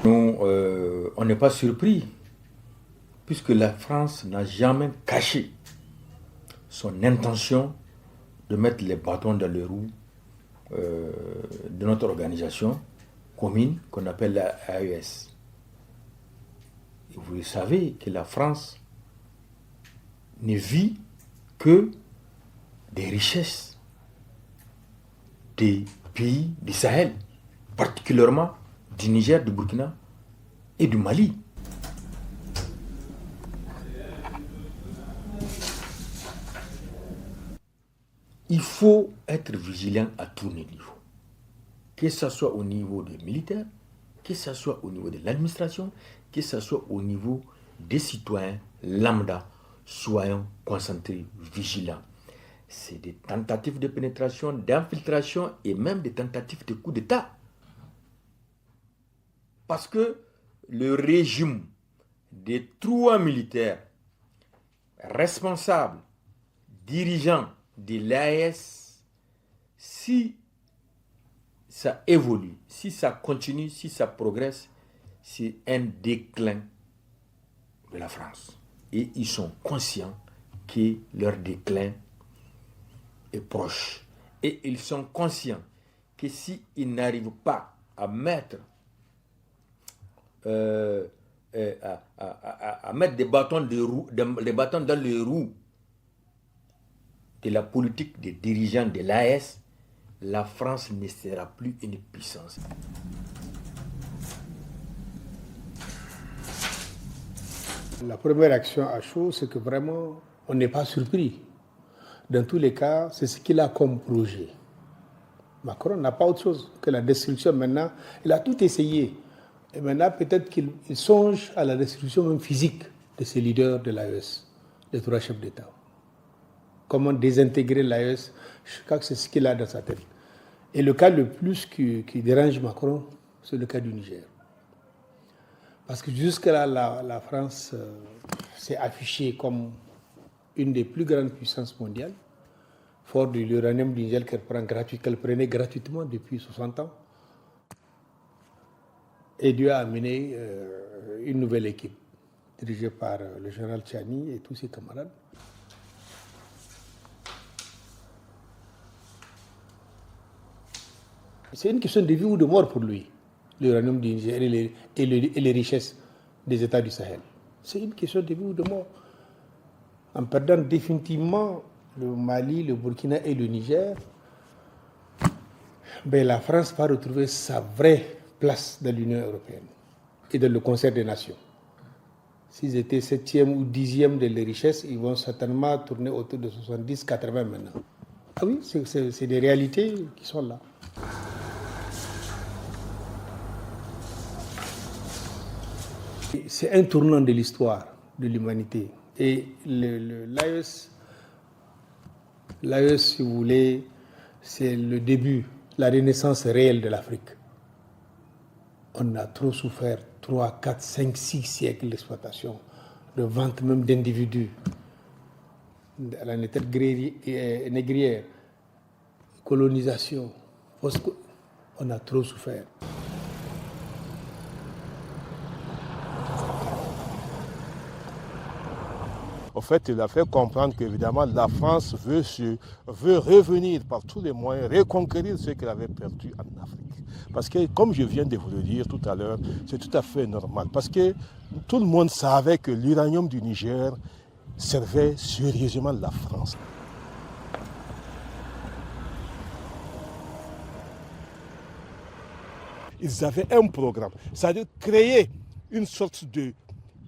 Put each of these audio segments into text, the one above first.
On n'est pas surpris, puisque la France n'a jamais caché son intention de mettre les bâtons dans les roues de notre organisation commune qu'on appelle la AES. Et vous savez que la France ne vit que des richesses des pays du Sahel, particulièrement du Niger, du Burkina et du Mali. Il faut être vigilant à tous les niveaux, que ce soit au niveau des militaires, que ce soit au niveau de l'administration, que ce soit au niveau des citoyens lambda. Soyons concentrés, vigilants. C'est des tentatives de pénétration, d'infiltration et même des tentatives de coup d'État. Parce que le régime des 3 militaires responsables, dirigeants de l'AES, si ça évolue, si ça continue, si ça progresse, c'est un déclin de la France. Et ils sont conscients que leur déclin est proche. Et ils sont conscients que s'ils n'arrivent pas à mettre mettre des bâtons dans les roues de la politique des dirigeants de l'AES, la France ne sera plus une puissance. La première action à chaud, c'est que vraiment, on n'est pas surpris. Dans tous les cas, c'est ce qu'il a comme projet. Macron n'a pas autre chose que la destruction maintenant. Il a tout essayé. Et maintenant, peut-être qu'il songe à la destruction même physique de ces leaders de l'AES, les 3 chefs d'État. Comment désintégrer l'AES, je crois que c'est ce qu'il a dans sa tête. Et le cas le plus qui dérange Macron, c'est le cas du Niger. Parce que jusque-là, la France s'est affichée comme une des plus grandes puissances mondiales, fort de l'uranium du Niger qu'elle prenait gratuitement depuis 60 ans. Et Dieu a amené une nouvelle équipe, dirigée par le général Tchani et tous ses camarades. C'est une question de vie ou de mort pour lui, l'uranium du Niger et les richesses des États du Sahel. C'est une question de vie ou de mort. En perdant définitivement le Mali, le Burkina et le Niger, la France va retrouver sa vraie place dans l'Union européenne et dans le concert des nations. S'ils étaient 7e ou 10e de les richesses, ils vont certainement tourner autour de 70-80 maintenant. Ah oui, c'est des réalités qui sont là. C'est un tournant de l'histoire de l'humanité. Et l'AES, si vous voulez, c'est le début, la renaissance réelle de l'Afrique. On a trop souffert, 3, 4, 5, 6 siècles d'exploitation, de vente même d'individus, à la tête négrière, colonisation. On a trop souffert. En fait, il a fait comprendre qu'évidemment, la France veut revenir par tous les moyens, reconquérir ce qu'elle avait perdu en Afrique. Parce que, comme je viens de vous le dire tout à l'heure, c'est tout à fait normal. Parce que tout le monde savait que l'uranium du Niger servait sérieusement la France. Ils avaient un programme, c'est-à-dire créer une sorte de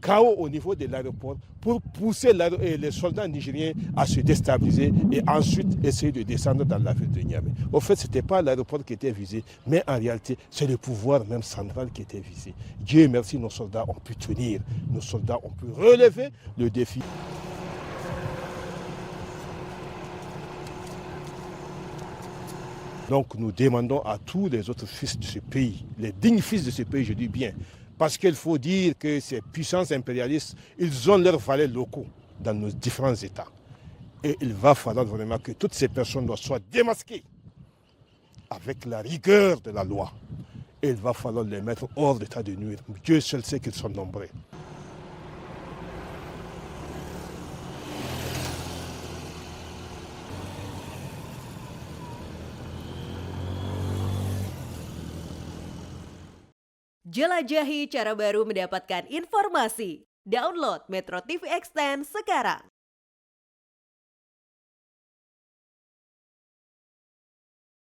chaos au niveau de l'aéroport pour pousser les soldats nigériens à se déstabiliser et ensuite essayer de descendre dans la ville de Niamey. Au fait, ce n'était pas l'aéroport qui était visé, mais en réalité, c'est le pouvoir même central qui était visé. Dieu merci, nos soldats ont pu tenir, nos soldats ont pu relever le défi. Donc nous demandons à tous les autres fils de ce pays, les dignes fils de ce pays, je dis bien, parce qu'il faut dire que ces puissances impérialistes, ils ont leurs valets locaux dans nos différents États. Et il va falloir vraiment que toutes ces personnes soient démasquées avec la rigueur de la loi et il va falloir les mettre hors d'état de nuire. Dieu seul sait qu'ils sont nombreux. Jelajahi cara baru mendapatkan informasi. Download Metro TV Extend sekarang.